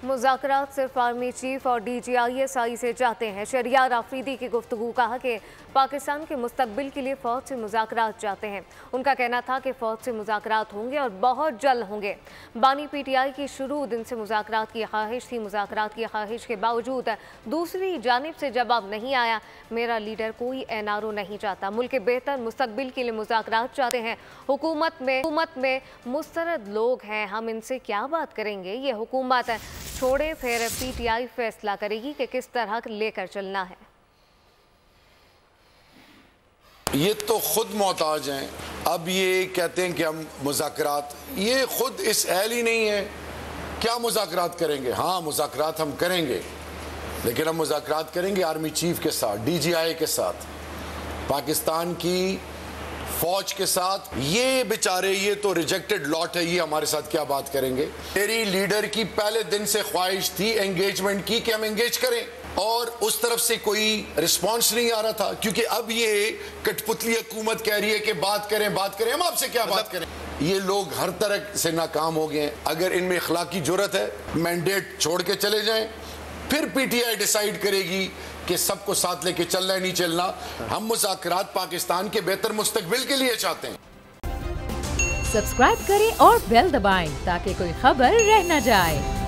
मुज़ाकरात सिर्फ army chief और DGISI से जाते हैं। शहरियार आफरीदी की गुफ्तगू कहा कि पाकिस्तान के मुस्तकबिल के लिए फ़ौज से मुज़ाकरात जाते हैं। उनका कहना था कि फ़ौज से मुज़ाकरात होंगे और बहुत जल्द होंगे। बानी PTI की शुरू दिन से मुज़ाकरात की ख्वाहिश थी। मुज़ाकरात की ख्वाहिश के बावजूद दूसरी जानिब से जवाब नहीं आया। मेरा लीडर कोई NRO नहीं चाहता, मुल्क के बेहतर मुस्तकबिल के लिए मुज़ाकरात चाहते हैं। हुकूमत में मुस्तरद लोग हैं, हम इनसे क्या बात करेंगे। ये हुकूमत छोड़े, फिर PTI फैसला करेगी कि किस तरह लेकर चलना है। ये तो खुद मोहताज हैं। अब ये कहते हैं कि हम मुज़ाकरात, ये खुद इस अहल ही नहीं है। क्या मुज़ाकरात करेंगे? हाँ, मुज़ाकरात हम करेंगे, लेकिन हम मुज़ाकरात करेंगे आर्मी चीफ के साथ, DGI के साथ, पाकिस्तान की फौज के साथ। ये बेचारे, ये तो रिजेक्टेड लॉट है, ये हमारे साथ क्या बात करेंगे। मेरी लीडर की पहले दिन से ख्वाहिश थी एंगेजमेंट की, कि हम एंगेज करें, और उस तरफ से कोई रिस्पांस नहीं आ रहा था। क्योंकि अब ये कठपुतली हुकूमत कह रही है कि बात करें, हम आपसे क्या बात करें। ये लोग हर तरह से नाकाम हो गए हैं। अगर इनमें इखलाकी जुर्रत है, मैंडेट छोड़ के चले जाएं, फिर PTI डिसाइड करेगी कि सबको साथ लेके चलना है, नहीं चलना। हम मुज़ाकरात पाकिस्तान के बेहतर मुस्तकबिल के लिए चाहते हैं। सब्सक्राइब करें और बेल दबाएं ताकि कोई खबर रह न जाए।